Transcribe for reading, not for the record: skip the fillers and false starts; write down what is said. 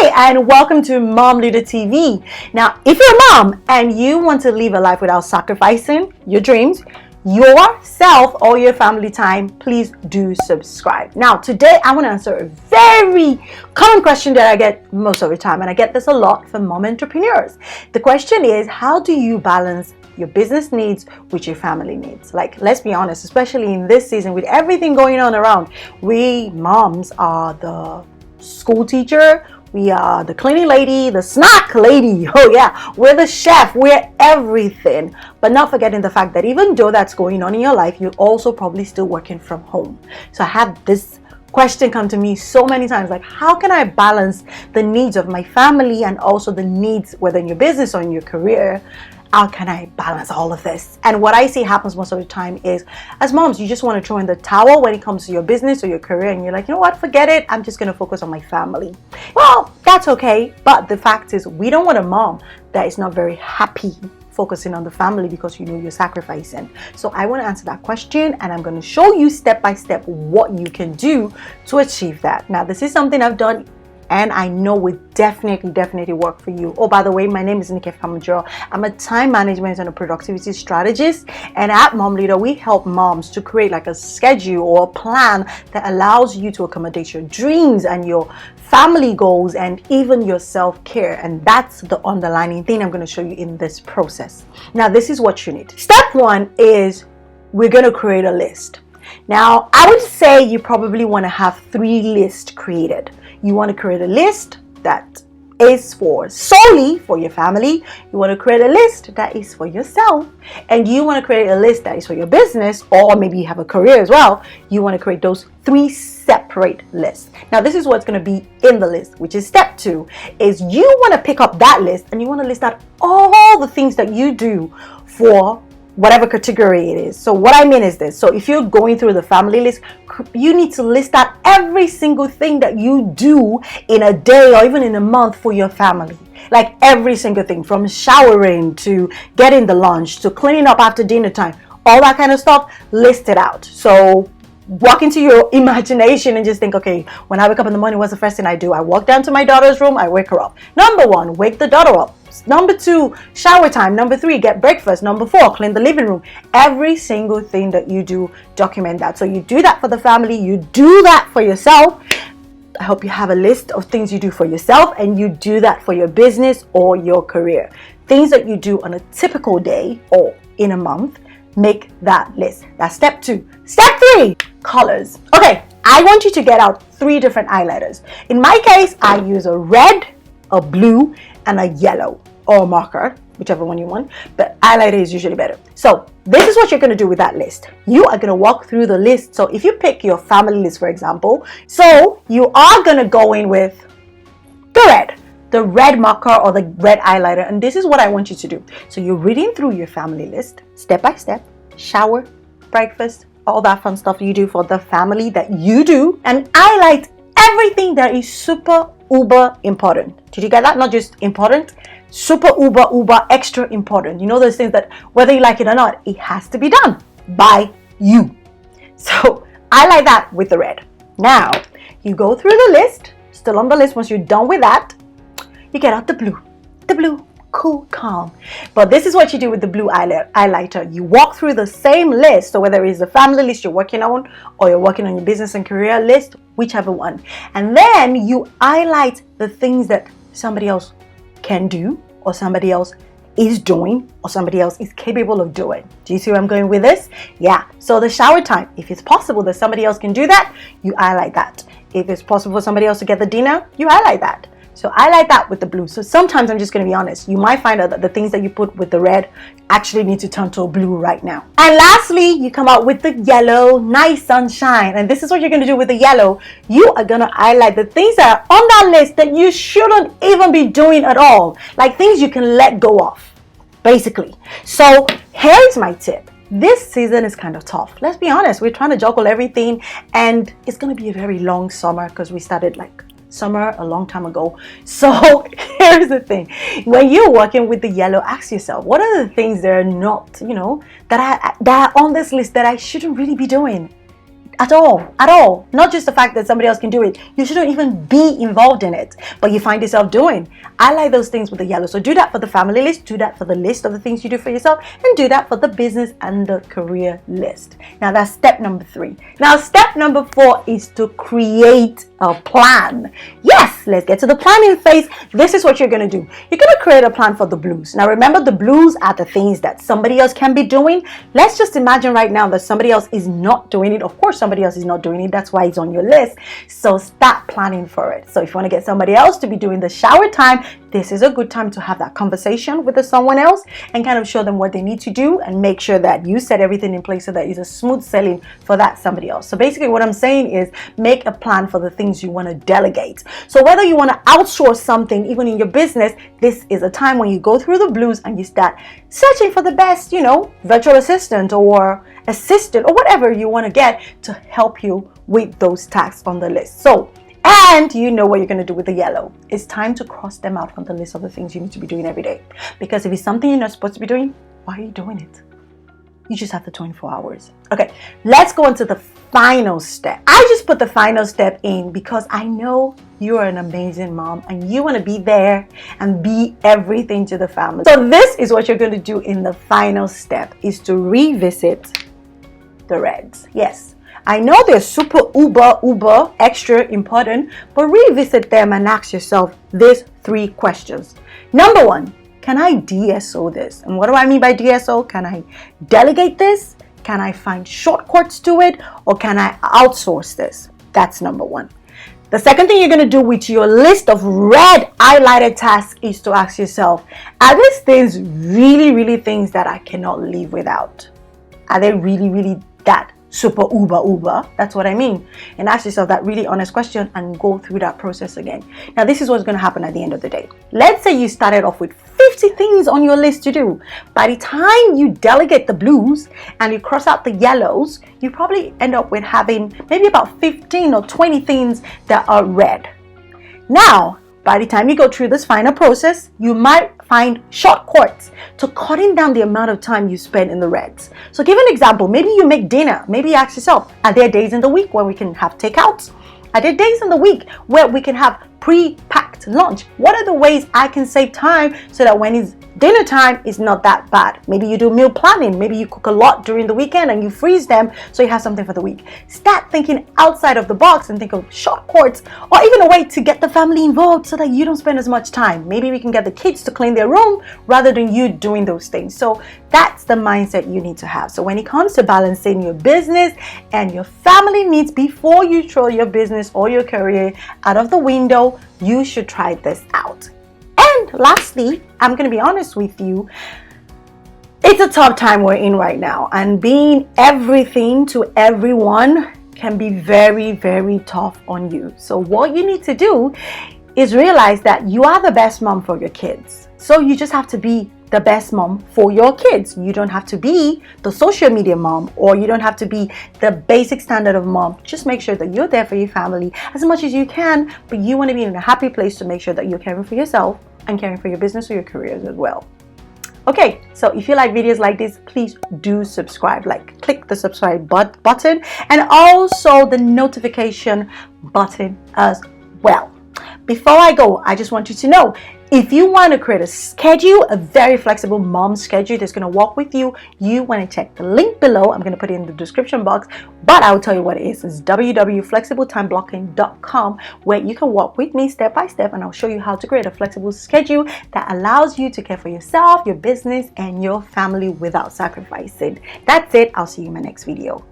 Hi, and welcome to Momleader TV. Now, if you're a mom and you want to live a life without sacrificing your dreams, yourself, or your family time, please do subscribe. Now, today I want to answer a very common question that I get most of the time, and I get this a lot from mom entrepreneurs. The question is, how do you balance your business needs with your family needs? Like, let's be honest, especially in this season with everything going on around, we moms are the school teacher, we are the cleaning lady, the snack lady, oh yeah, we're the chef, we're everything. But not forgetting the fact that even though that's going on in your life, you're also probably still working from home. So I have this question come to me so many times, like, how can I balance the needs of my family and also the needs, whether in your business or in your career? How can I balance all of this? And what I see happens most of the time is, as moms, you just want to throw in the towel when it comes to your business or your career, and you're like, you know what, forget it, I'm just going to focus on my family. Well, that's okay, but the fact is, we don't want a mom that is not very happy focusing on the family because you know you're sacrificing. So I want to answer that question, and I'm going to show you step by step what you can do to achieve that. Now, this is something I've done and I know will definitely work for you. Oh, by the way, my name is Nikki Famajoro. I'm a time management and a productivity strategist. And at Momleader, we help moms to create like a schedule or a plan that allows you to accommodate your dreams and your family goals and even your self-care. And that's the underlying thing I'm going to show you in this process. Now, this is what you need. Step one is we're going to create a list. Now, I would say you probably want to have 3 lists created. You want to create a list that is solely for your family. You want to create a list that is for yourself. And you want to create a list that is for your business, or maybe you have a career as well. You want to create those 3 separate lists. Now, this is what's going to be in the list, which is step 2, is you want to pick up that list and you want to list out all the things that you do for whatever category it is. So what I mean is this. So if you're going through the family list, you need to list out every single thing that you do in a day or even in a month for your family. Like every single thing, from showering to getting the lunch to cleaning up after dinner time, all that kind of stuff, list it out. So walk into your imagination and just think, okay, when I wake up in the morning, what's the first thing I do? I walk down to my daughter's room, I wake her up. Number 1, wake the daughter up. Number 2, shower time. Number 3, get breakfast. Number 4, clean the living room. Every single thing that you do, document that. So you do that for the family, you do that for yourself. I hope you have a list of things you do for yourself, and you do that for your business or your career. Things that you do on a typical day or in a month, make that list. That's step 2. Step 3, colors. Okay, I want you to get out 3 different highlighters. In my case, I use a red, a blue, and a yellow, or a marker, whichever one you want, but highlighter is usually better. So this is what you're going to do with that list. You are going to walk through the list. So if you pick your family list, for example, so you are going to go in with the red marker or the red highlighter, and this is what I want you to do. So you're reading through your family list step by step, shower, breakfast, all that fun stuff you do for the family that you do, and highlight everything that is super uber important. Did you get that? Not just important, super uber extra important. You know those things that whether you like it or not, it has to be done by you. So I like that with the red. Now you go through the list, still on the list. Once you're done with that, you get out the blue, cool, calm. But this is what you do with the blue highlighter. You walk through the same list. So whether it's the family list you're working on, or you're working on your business and career list, whichever one, and then you highlight the things that somebody else can do, or somebody else is doing, or somebody else is capable of doing. Do you see where I'm going with this? Yeah. So the shower time, if it's possible that somebody else can do that, you highlight that. If it's possible for somebody else to get the dinner, you highlight that. So I like that with the blue. So sometimes, I'm just going to be honest, you might find out that the things that you put with the red actually need to turn to a blue right now. And lastly, you come out with the yellow, nice sunshine. And this is what you're going to do with the yellow. You are going to highlight the things that are on that list that you shouldn't even be doing at all. Like things you can let go of, basically. So here's my tip. This season is kind of tough. Let's be honest. We're trying to juggle everything, and it's going to be a very long summer because we started like summer a long time ago. So here's the thing. When you're working with the yellow, ask yourself, what are the things that are not, that are on this list that I shouldn't really be doing? at all. Not just the fact that somebody else can do it. You shouldn't even be involved in it, but you find yourself doing. I like those things with the yellow. So do that for the family list, do that for the list of the things you do for yourself, and do that for the business and the career list. Now that's step number 3. Now step number 4 is to create a plan. Yes, let's get to the planning phase. This is what you're going to do. You're going to create a plan for the blues. Now remember, the blues are the things that somebody else can be doing. Let's just imagine right now that somebody else is not doing it. Of course, somebody else is not doing it. That's why it's on your list. So start planning for it. So if you want to get somebody else to be doing the shower time, this is a good time to have that conversation with someone else and kind of show them what they need to do and make sure that you set everything in place so that it's a smooth sailing for that somebody else. So basically what I'm saying is make a plan for the things you want to delegate. So whether you want to outsource something, even in your business, this is a time when you go through the blues and you start searching for the best, virtual assistant or assistant or whatever you want to get to help you with those tasks on the list. So, and you know what you're going to do with the yellow. It's time to cross them out from the list of the things you need to be doing every day. Because if it's something you're not supposed to be doing, why are you doing it? You just have the 24 hours. Okay, let's go into the final step. I just put the final step in because I know you are an amazing mom and you want to be there and be everything to the family. So this is what you're going to do in the final step, is to revisit the reds. Yes, I know they're super uber extra important, but revisit them and ask yourself these 3 questions. Number 1, can I DSO this? And what do I mean by DSO? Can I delegate this? Can I find shortcuts to it? Or can I outsource this? That's number 1. The second thing you're going to do with your list of red highlighted tasks is to ask yourself, are these things really things that I cannot live without? Are they really that super uber? That's what I mean. And ask yourself that really honest question and go through that process again. Now this is what's going to happen at the end of the day. Let's say you started off with 50 things on your list to do. By the time you delegate the blues and you cross out the yellows, you probably end up with having maybe about 15 or 20 things that are red. Now by the time you go through this final process, you might find shortcuts to cutting down the amount of time you spend in the reds. So give an example. Maybe you make dinner. Maybe you ask yourself, are there days in the week where we can have takeouts? Are there days in the week where we can have pre-packed lunch? What are the ways I can save time so that when it's dinner time, it's not that bad? Maybe you do meal planning. Maybe you cook a lot during the weekend and you freeze them so you have something for the week. Start thinking outside of the box and think of shortcuts or even a way to get the family involved so that you don't spend as much time. Maybe we can get the kids to clean their room rather than you doing those things. So that's the mindset you need to have. So when it comes to balancing your business and your family needs before you throw your business or your career out of the window, you should try this out. And lastly, I'm going to be honest with you, it's a tough time we're in right now, and being everything to everyone can be very tough on you. So what you need to do is realize that you are the best mom for your kids. So you just have to be the best mom for your kids. You don't have to be the social media mom, or you don't have to be the basic standard of mom. Just make sure that you're there for your family as much as you can, but you want to be in a happy place to make sure that you're caring for yourself and caring for your business or your careers as well. Okay, so if you like videos like this, please do subscribe. Click the subscribe button and also the notification button as well. Before I go, I just want you to know, if you want to create a schedule, a very flexible mom schedule that's going to work with you, you want to check the link below. I'm going to put it in the description box, but I'll tell you what it is. It's www.flexibleTimeBlocking.com, where you can work with me step by step, and I'll show you how to create a flexible schedule that allows you to care for yourself, your business, and your family without sacrificing. That's it. I'll see you in my next video.